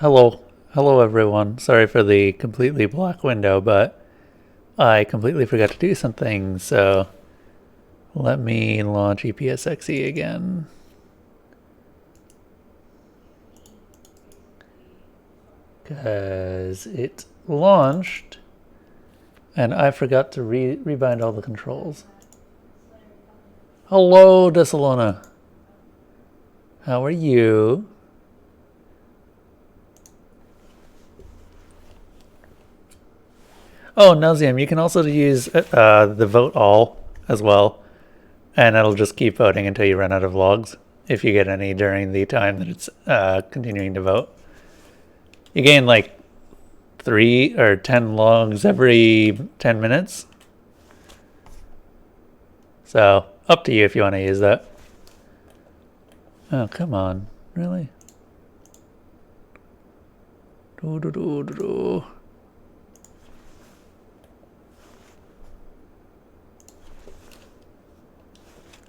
Hello everyone. Sorry for the completely black window, but I completely forgot to do something, so let me launch EPSXE again. Because it launched, and I forgot to rebind all the controls. Hello, Desalona. How are you? Oh, Nauseam, you can also use the vote all as well, and it'll just keep voting until you run out of logs, if you get any during the time that it's continuing to vote. You gain like 3 or 10 logs every 10 minutes. So, up to you if you want to use that. Oh, come on. Really?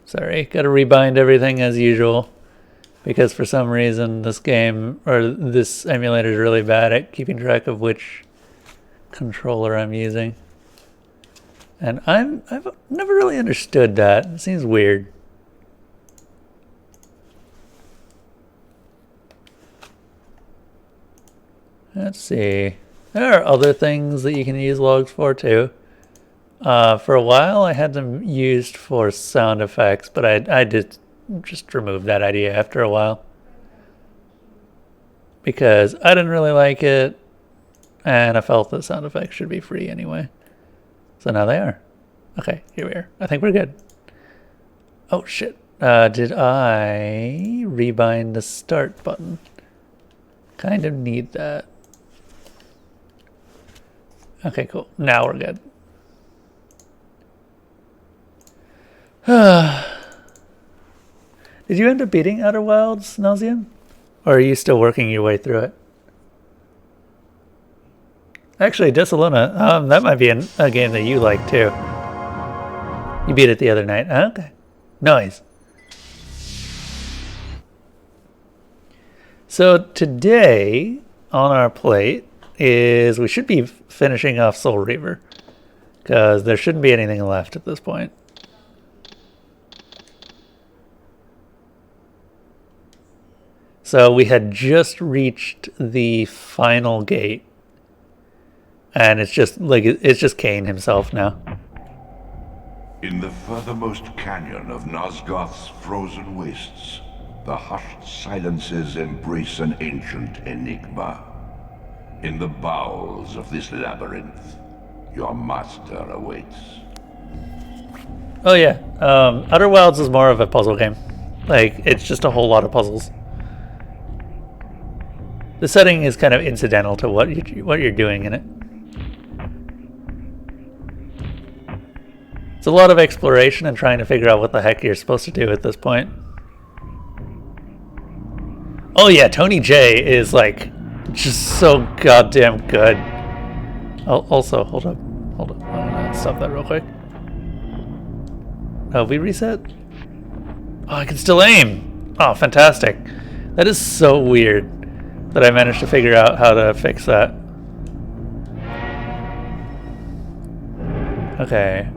Sorry, gotta rebind everything as usual. Because for some reason this game, or this emulator is really bad at keeping track of which controller I'm using. And I've never really understood that. It seems weird. Let's see. There are other things that you can use logs for too. For a while I had them used for sound effects, but I did just remove that idea after a while. Because I didn't really like it, and I felt that sound effects should be free anyway. So now they are. Okay, here we are. I think we're good. Oh shit. Did I rebind the start button? Kind of need that. Okay, cool. Now we're good. Did you end up beating Outer Wilds, Nauseam? Or are you still working your way through it? Actually, Desaluna, that might be a game that you like too. You beat it the other night. Okay. Nice. So today on our plate is we should be finishing off Soul Reaver. Because there shouldn't be anything left at this point. So we had just reached the final gate. And it's just Cain himself now. In the furthermost canyon of Nosgoth's frozen wastes, the hushed silences embrace an ancient enigma. In the bowels of this labyrinth, your master awaits. Oh yeah, Outer Wilds is more of a puzzle game. Like, it's just a whole lot of puzzles. The setting is kind of incidental to what you're doing in it. It's a lot of exploration and trying to figure out what the heck you're supposed to do at this point. Oh yeah, Tony J is like just so goddamn good. Oh, also, hold up. I'm gonna stop that real quick. Oh, we reset? Oh, I can still aim! Oh, fantastic. That is so weird that I managed to figure out how to fix that. Okay.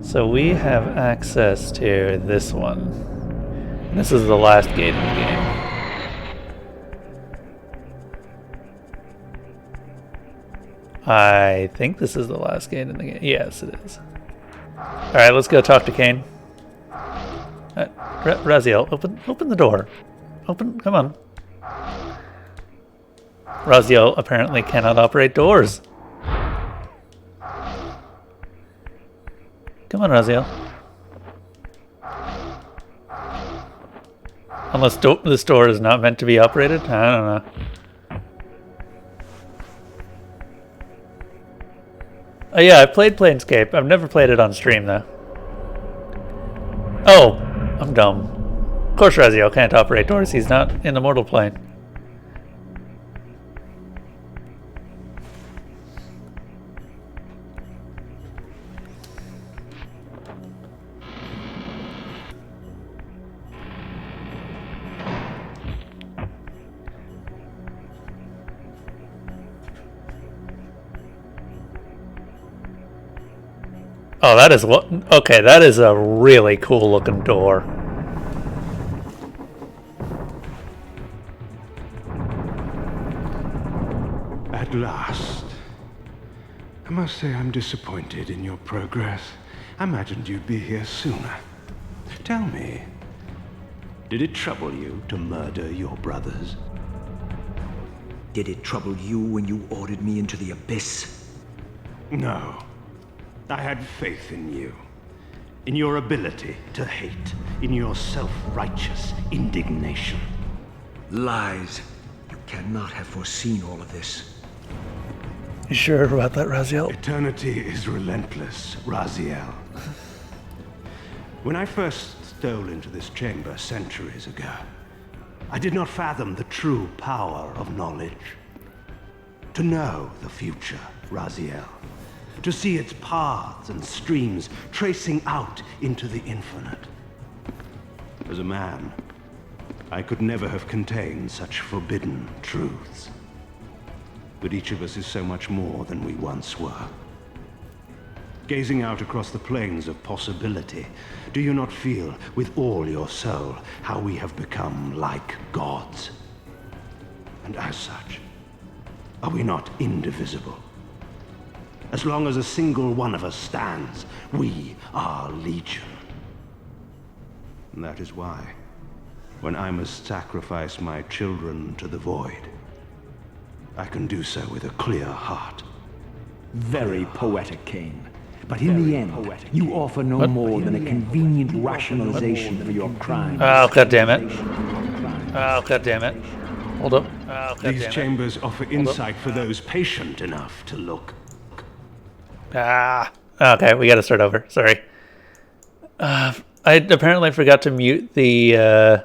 So we have access to this one. This is the last gate in the game. I think this is the last gate in the game. Yes, it is. Alright, let's go talk to Cain. Raziel, open the door. Come on. Raziel apparently cannot operate doors. Come on, Raziel. Unless this door is not meant to be operated? I don't know. Oh yeah, I've played Planescape. I've never played it on stream, though. Oh, I'm dumb. Of course Raziel can't operate doors. He's not in the mortal plane. Oh, that is what... Okay, that is a really cool looking door. At last. I must say I'm disappointed in your progress. I imagined you'd be here sooner. Tell me, did it trouble you to murder your brothers? Did it trouble you when you ordered me into the abyss? No. I had faith in you. In your ability to hate. In your self-righteous indignation. Lies. You cannot have foreseen all of this. You sure about that, Raziel? Eternity is relentless, Raziel. When I first stole into this chamber centuries ago, I did not fathom the true power of knowledge. To know the future, Raziel. To see its paths and streams tracing out into the infinite. As a man, I could never have contained such forbidden truths. But each of us is so much more than we once were. Gazing out across the plains of possibility, do you not feel with all your soul how we have become like gods? And as such, are we not indivisible? As long as a single one of us stands, we are legion. And that is why, when I must sacrifice my children to the void, I can do so with a clear heart. Very poetic, Cain. But in the end, you offer no more than a convenient rationalization for your crime. Oh, god damn it. Oh, god damn it. Hold up. Oh, god These damn it. chambers offer insight for those patient enough to look. Ah. Okay, we gotta start over. Sorry. I apparently forgot to mute the,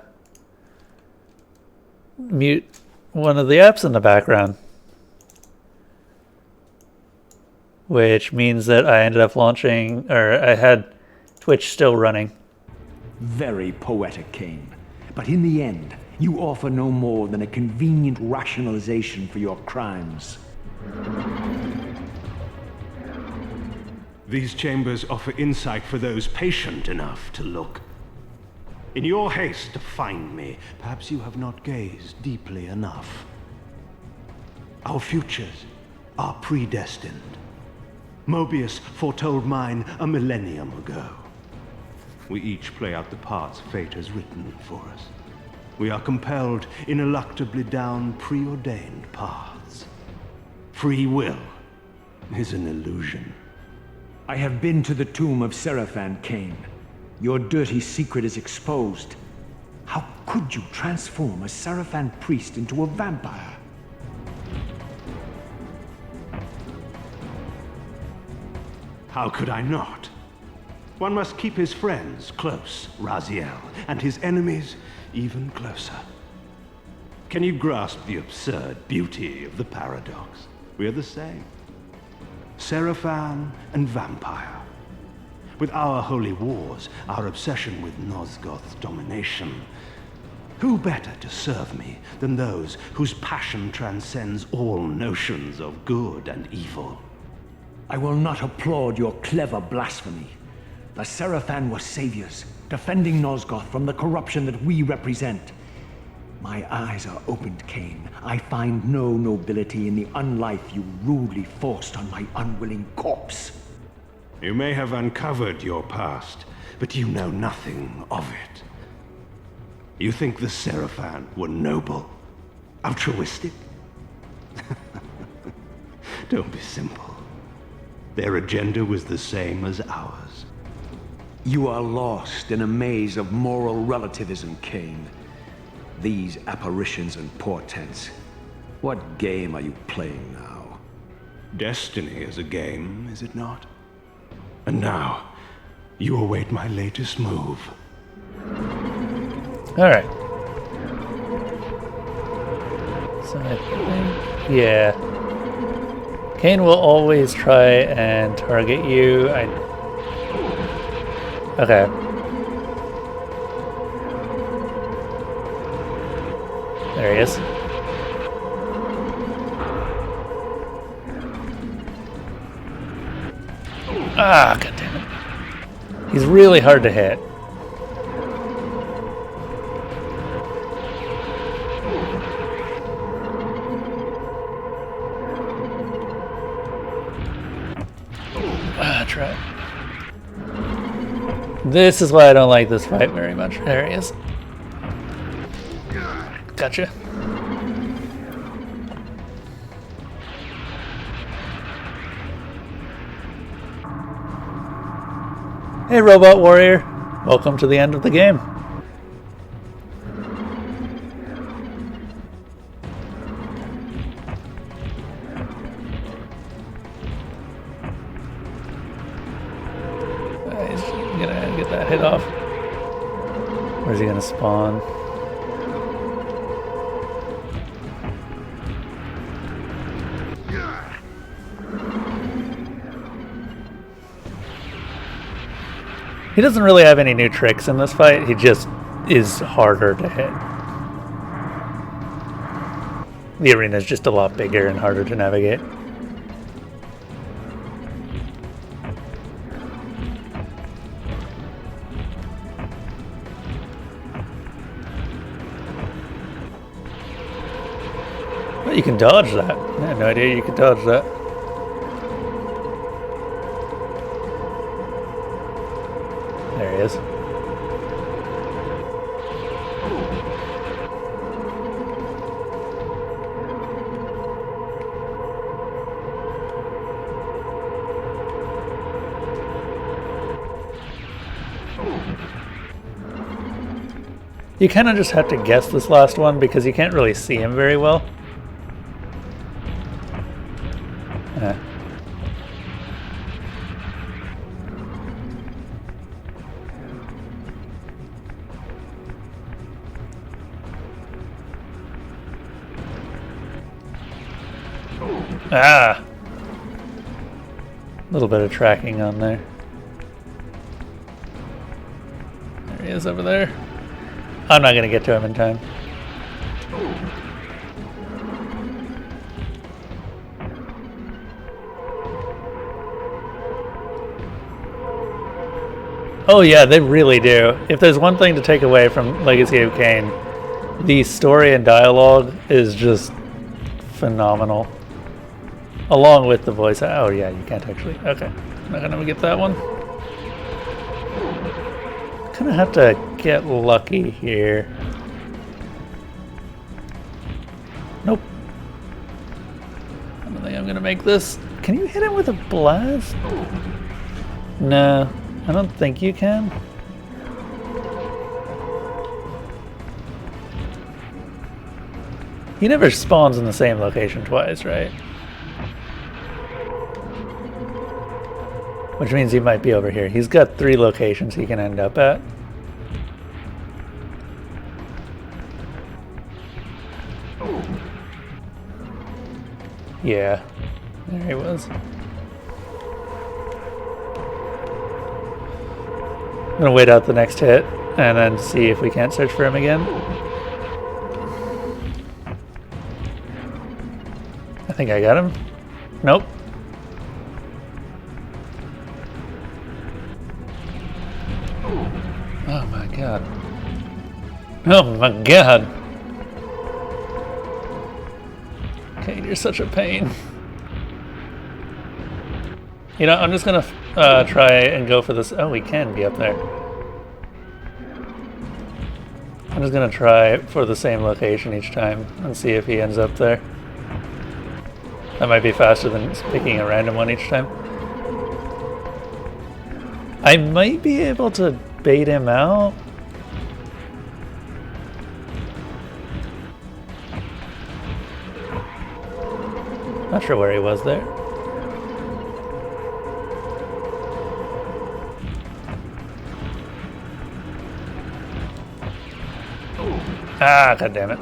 mute one of the apps in the background. Which means that I ended up launching, or I had Twitch still running. Very poetic, Cain. But in the end, you offer no more than a convenient rationalization for your crimes. These chambers offer insight for those patient enough to look. In your haste to find me, perhaps you have not gazed deeply enough. Our futures are predestined. Mobius foretold mine a millennium ago. We each play out the parts fate has written for us. We are compelled ineluctably down preordained paths. Free will is an illusion. I have been to the tomb of Seraphan, Cain. Your dirty secret is exposed. How could you transform a Seraphan priest into a vampire? How could I not? One must keep his friends close, Raziel, and his enemies even closer. Can you grasp the absurd beauty of the paradox? We are the same. Seraphan and vampire. With our holy wars, our obsession with Nosgoth's domination, who better to serve me than those whose passion transcends all notions of good and evil? I will not applaud your clever blasphemy. The Seraphan were saviors, defending Nosgoth from the corruption that we represent. My eyes are opened, Cain. I find no nobility in the unlife you rudely forced on my unwilling corpse. You may have uncovered your past, but you know nothing of it. You think the Seraphan were noble, altruistic? Don't be simple. Their agenda was the same as ours. You are lost in a maze of moral relativism, Cain. These apparitions and portents. What game are you playing now? Destiny is a game, is it not? And now, you await my latest move. Alright. So I think... Yeah. Cain will always try and target you. Okay. There he is. Ah, god damn it. He's really hard to hit. Try. This is why I don't like this fight very much. There he is. Gotcha. Hey, Robot Warrior. Welcome to the end of the game. He's gonna get that hit off. Where's he gonna spawn? He doesn't really have any new tricks in this fight, he just is harder to hit. The arena is just a lot bigger and harder to navigate. Well, you can dodge that. I had no idea you could dodge that. There he is. You kind of just have to guess this last one because you can't really see him very well. Ah! A little bit of tracking on there. There he is over there. I'm not going to get to him in time. Oh yeah, they really do. If there's one thing to take away from Legacy of Kain, the story and dialogue is just phenomenal. Along with the voice. Oh yeah, you can't actually. Okay, I'm not gonna get that one. Gonna have to get lucky here. Nope. I don't think I'm gonna make this. Can you hit him with a blast? No, I don't think you can. He never spawns in the same location twice, right? Which means he might be over here. He's got 3 locations he can end up at. Yeah, there he was. I'm gonna wait out the next hit and then see if we can't search for him again. I think I got him. Nope. Oh my god. Oh my god. Okay, you're such a pain. You know, I'm just gonna try and go for this. Oh, we can be up there. I'm just gonna try for the same location each time and see if he ends up there. That might be faster than picking a random one each time. I might be able to bait him out. Not sure where he was there. Ah, god damn it.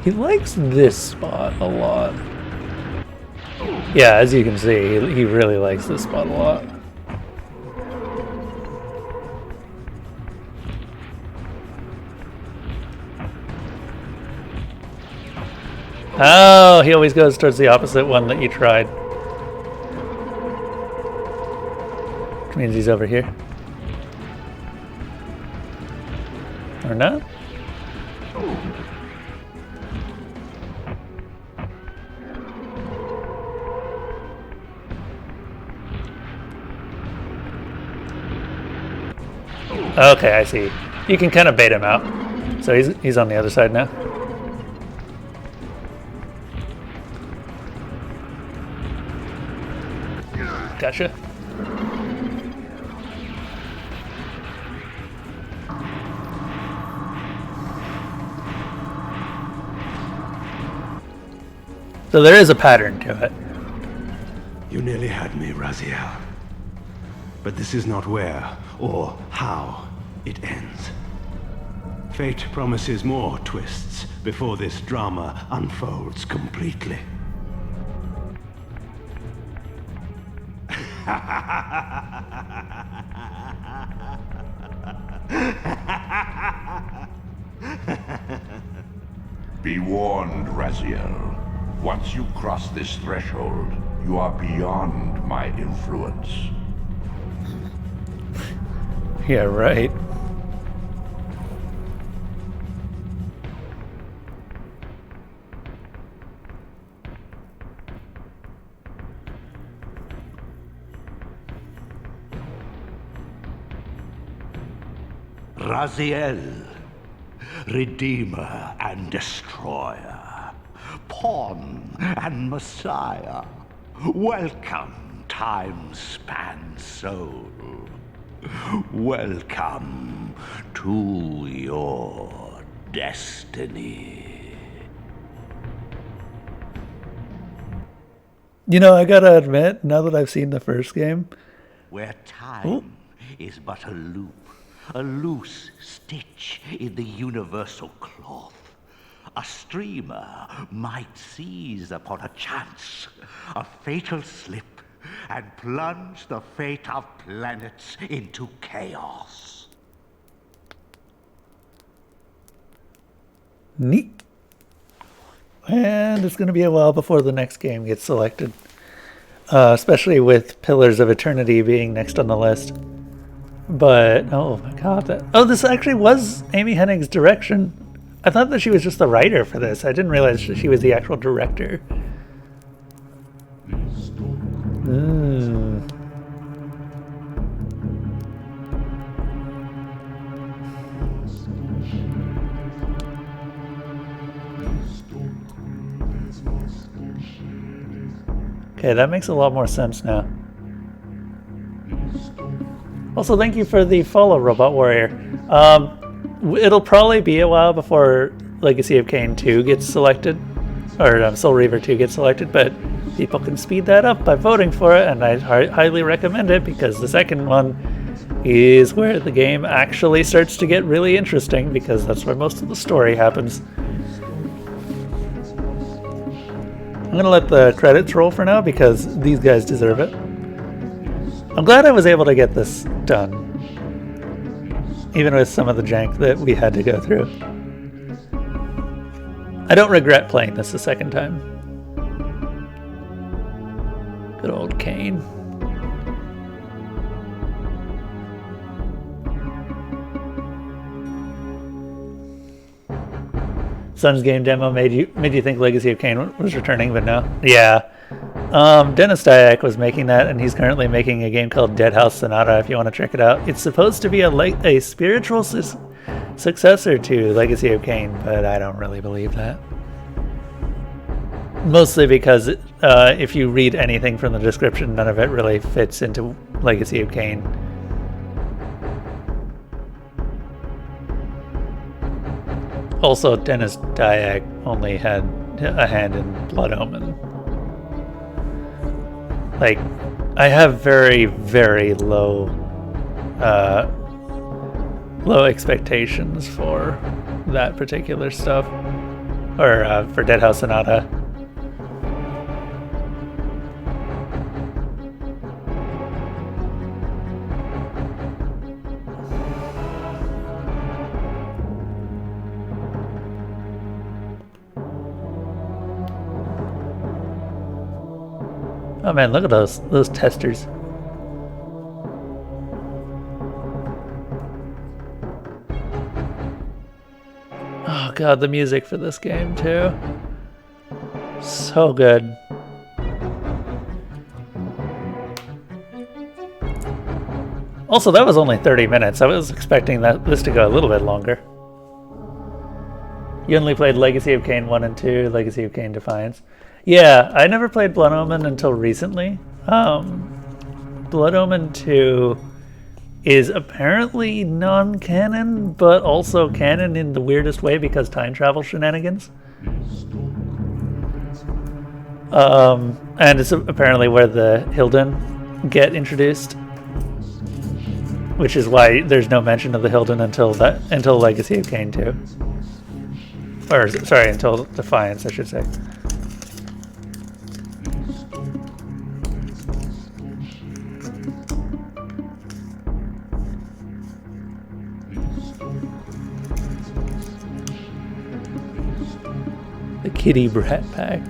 He likes this spot a lot. Yeah, as you can see, he really likes this spot a lot. Oh, he always goes towards the opposite one that you tried. Which means he's over here. Or not? Okay, I see. You can kind of bait him out. So he's on the other side now. Gotcha. So there is a pattern to it. You nearly had me, Raziel. But this is not where or how it ends. Fate promises more twists before this drama unfolds completely. Be warned, Raziel. Once you cross this threshold, you are beyond my influence. Yeah, right. Raziel, Redeemer and Destroyer, Pawn and Messiah, welcome, time-span soul. Welcome to your destiny. You know, I gotta admit, now that I've seen the first game, Where time is but a loop, a loose stitch in the universal cloth. A streamer might seize upon a chance, a fatal slip, and plunge the fate of planets into chaos. neat. And it's gonna be a while before the next game gets selected. Especially with Pillars of Eternity being next on the list. But, oh my god, this actually was Amy Hennig's direction. I thought that she was just the writer for this. I didn't realize that she was the actual director. Okay, that makes a lot more sense now. Also, thank you for the follow, Robot Warrior. It'll probably be a while before Legacy of Kain 2 gets selected, or Soul Reaver 2 gets selected, but people can speed that up by voting for it, and I highly recommend it because the second one is where the game actually starts to get really interesting because that's where most of the story happens. I'm gonna let the credits roll for now because these guys deserve it. I'm glad I was able to get this done, even with some of the jank that we had to go through. I don't regret playing this a second time. Good old Kain. Sun's game demo made you think Legacy of Kain was returning, but no. Yeah. Dennis Dyack was making that, and he's currently making a game called Dead House Sonata, if you want to check it out. It's supposed to be a spiritual successor to Legacy of Kain, but I don't really believe that. Mostly because if you read anything from the description, none of it really fits into Legacy of Kain. Also, Dennis Dyack only had a hand in Blood Omen. Like, I have very, very low expectations for that particular stuff, or for Dead House Sonata. Oh man, look at those testers. Oh god, the music for this game too. So good. Also, that was only 30 minutes. I was expecting this to go a little bit longer. You only played Legacy of Kain 1 and 2, Legacy of Kain Defiance. Yeah, I never played Blood Omen until recently. Blood Omen 2 is apparently non-canon, but also canon in the weirdest way because time travel shenanigans. And it's apparently where the Hilden get introduced, which is why there's no mention of the Hilden until Legacy of Kain 2. Or, sorry, until Defiance, I should say. The Kitty Brat Pack.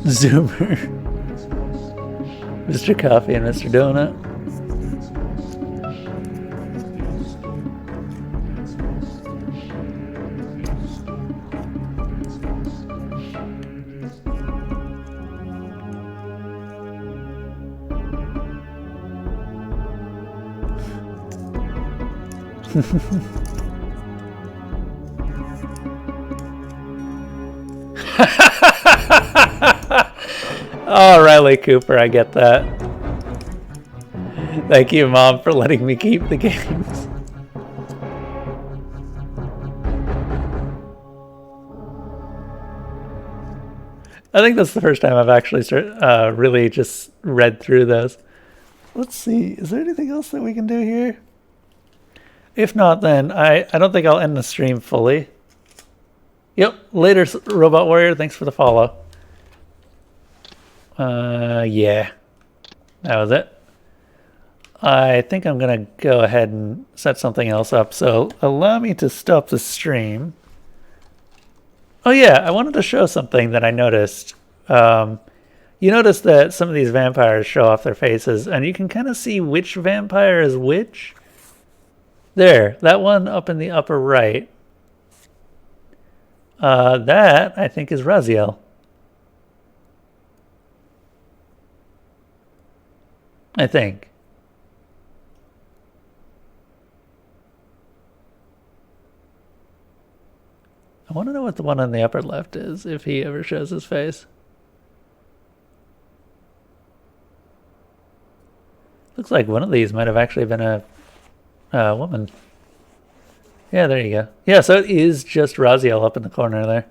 Zoomer. Mr. Coffee and Mr. Donut. Oh, Riley Cooper, I get that. Thank you, Mom, for letting me keep the games. I think that's the first time I've actually really just read through those. Let's see, is there anything else that we can do here? If not, then I don't think I'll end the stream fully. Yep, later, Robot Warrior, thanks for the follow. Yeah, that was it. I think I'm gonna go ahead and set something else up, so allow me to stop the stream. Oh yeah, I wanted to show something that I noticed. You notice that some of these vampires show off their faces, and you can kind of see which vampire is which. There, that one up in the upper right. That, I think, is Raziel. I think. I want to know what the one on the upper left is, if he ever shows his face. Looks like one of these might have actually been a woman. Yeah, there you go. Yeah, so it is just Raziel up in the corner there.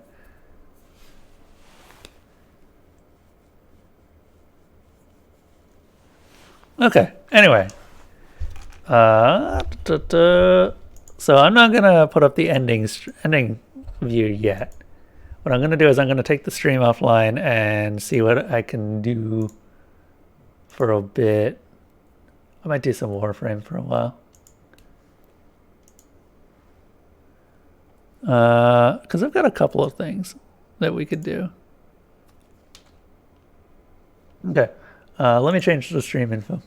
Okay, anyway. So I'm not going to put up the ending view yet. What I'm going to do is I'm going to take the stream offline and see what I can do for a bit. I might do some Warframe for a while. Because I've got a couple of things that we could do. Okay, let me change the stream info.